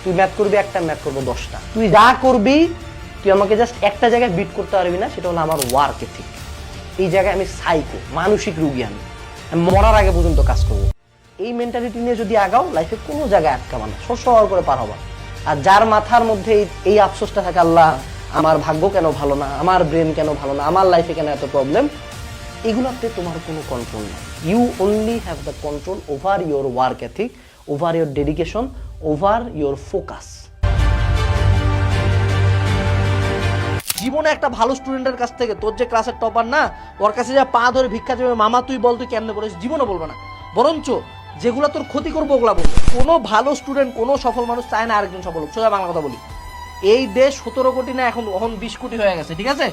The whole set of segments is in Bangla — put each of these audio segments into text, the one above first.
তুই ম্যাথ করবি একটা, ম্যাথ করবো 10টা। তুই যা করবি তুই আমাকে জাস্ট একটা জায়গায় বিট করতে পারবি না, সেটা হলো আমার ওয়ার্ক এথিক। এই জায়গায় আমি সাইকো, মানসিক রুগী। আমি মরার আগে পর্যন্ত কাজ করবো। এই মেন্টালিটি নিয়ে যদি আগাও, লাইফে কোনো জায়গায় আটকাবা না, সর করে পার হবা। আর যার মাথার মধ্যে এই আফসোসটা থাকে, আল্লাহ আমার ভাগ্য কেন ভালো না, আমার ব্রেন কেন ভালো না, আমার লাইফে কেন এত প্রবলেম, এগুলোতে তোমার কোনো কন্ট্রোল নেই। You only have the control over your work ethic, over your dedication, over your focus. জীবনে একটা ভালো স্টুডেন্টের কাছ থেকে, তোর যে ক্লাসের টপার না, ওর কাছে যা পা ধরে ভিক্ষা দেবে, মামা তুই বল তুই কেমনে পড়েছিস, জীবনে বলবে না। বরঞ্চ যেগুলো তোর ক্ষতি করবো ওগুলা বলবে। কোনো ভালো স্টুডেন্ট, কোনো সফল মানুষ চায় না আরেকজন সফল হোক। সোজা বাংলা কথা বলি, এই দেশ 17 কোটি না, এখন 20 কোটি হয়ে গেছে, ঠিক আছে?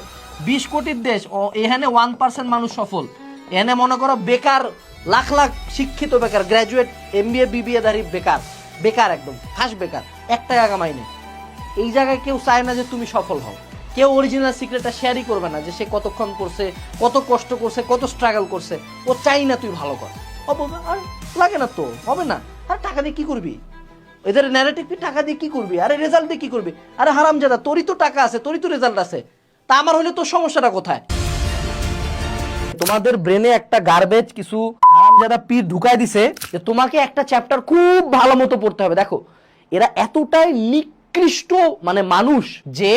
20 কোটির দেশ, এখানে 1% মানুষ সফল। এখানে মনে করো বেকার লাখ লাখ শিক্ষিত বেকার, গ্র্যাজুয়েট MBA BBA ধারী বেকার, বেকার একদম ফাঁস বেকার, 1 টাকা কামাই নেই। এই জায়গায় কেউ চায় না যে তুমি সফল হও। কেউ অরিজিনাল সিক্রেটটা শেয়ারই করবে না, যে সে কতক্ষণ করছে, কত কষ্ট করছে, কত স্ট্রাগল করছে। ও চাই না তুই ভালো কর। আর লাগে না তো, হবে না। আর টাকা দিয়ে কি করবি? এদের ন্যারেটিভ, টাকা দিয়ে কি করবি? আরে রেজাল্ট দিয়ে কি করবি? আরে হারামজাদা, তোরই তো টাকা আছে, তোরই তো রেজাল্ট আছে, তা আমার হলে তোর সমস্যাটা কোথায়? তোমাদের ব্রেনে একটা গার্বেজ কিছু হারামজাদা পীর ঢুকাই দিছে যে তোমাকে একটা চ্যাপ্টার খুব ভালো মতো পড়তে হবে। দেখো, এরা এতটাই নিকৃষ্ট মানে মানুষ যে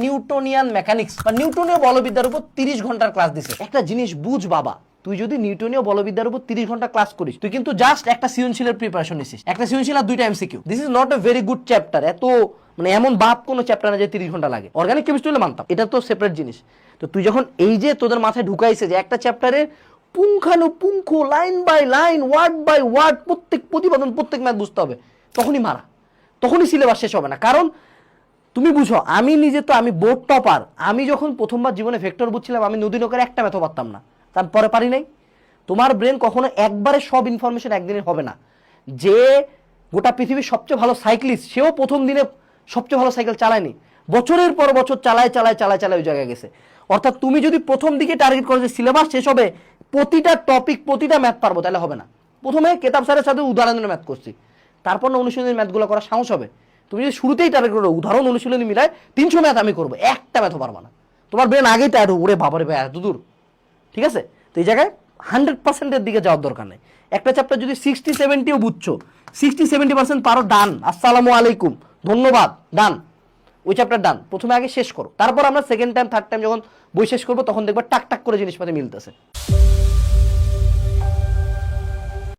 নিউটনিয়ান মেকানিক্স বা নিউটনীয় বলবিদ্যার উপর 30 ঘন্টার ক্লাস দিছে। একটা জিনিস বুঝ বাবা, তুই যদি নিউটনীয় বলবিদ্যার উপর 30 ঘন্টা ক্লাস করিস, তুই কিন্তু জাস্ট একটা সৃজনশীলের প্রিপারেশন নিছিস। একটা সৃজনশীল আর 2টা MCQ। This is not a very good chapter. এত মানে এমন বাপ কোনো চ্যাপ্টার না যে 30 ঘন্টা লাগে। অর্গানিক কেমিস্ট্রি হলে মানতাম, এটা তো সেপারেট জিনিস। তো তুই যখন এই যে তোদের মাথায় ঢুকাইছে যে একটা চ্যাপ্টারে পুঙ্খানুপুঙ্খ, line by line, word by word, প্রত্যেক প্রতিপাদন, প্রত্যেক ম্যাথ বুঝতে হবে, তখনই মারা, তখনই সিলেবাস শেষ হবে না। কারণ তুমি বুঝো, আমি নিজে তো আমি বোর্ড টপার। আমি যখন প্রথমবার জীবনে ভেক্টর বুঝছিলাম, আমি নদী নৌকার একটা ম্যাথও পারতাম না, তারপরে পারি নাই। তোমার ব্রেন কখনো একবারে সব ইনফরমেশন একদিনে হবে না। যে গোটা পৃথিবীর সবচেয়ে ভালো সাইক্লিস্ট, সেও প্রথম দিনে সবচেয়ে ভালো সাইকেল চালায়নি, বছরের পর বছর চালায় ওই জায়গায় গেছে। অর্থাৎ তুমি যদি প্রথম দিকে টার্গেট করো যে সিলেবাস শেষ হবে, প্রতিটা টপিক, প্রতিটা ম্যাথ পারবো, তাহলে হবে না। প্রথমে কেতাব স্যারের সাথে উদাহরণের ম্যাথ করছি, তারপর না অনুশীলনী ম্যাথগুলো করা সাহস হবে। তুমি যদি শুরুতেই টার্গেট করো উদাহরণ অনুশীলনী মিলায় 300 ম্যাথ আমি করবো, একটা ম্যাথও পারবা না। তোমার ব্রেন আগেই টায়ার্ড, ওরে বাবারে ভাই এত দূর, ঠিক আছে? তো এই জায়গায় 100%-এর দিকে যাওয়ার দরকার নেই। একটা চ্যাপ্টার যদি 60-70ও বুঝছো, 60-70% পারো, ডান, আসসালামু আলাইকুম, ধন্যবাদ, ডান, ওই চ্যাপ্টার ডান। প্রথমে আগে শেষ করো, তারপর আমরা সেকেন্ড টাইম থার্ড টাইম যখন বই শেষ করবো, তখন দেখবো টাক টাক করে জিনিসপাতি মিলতেছে।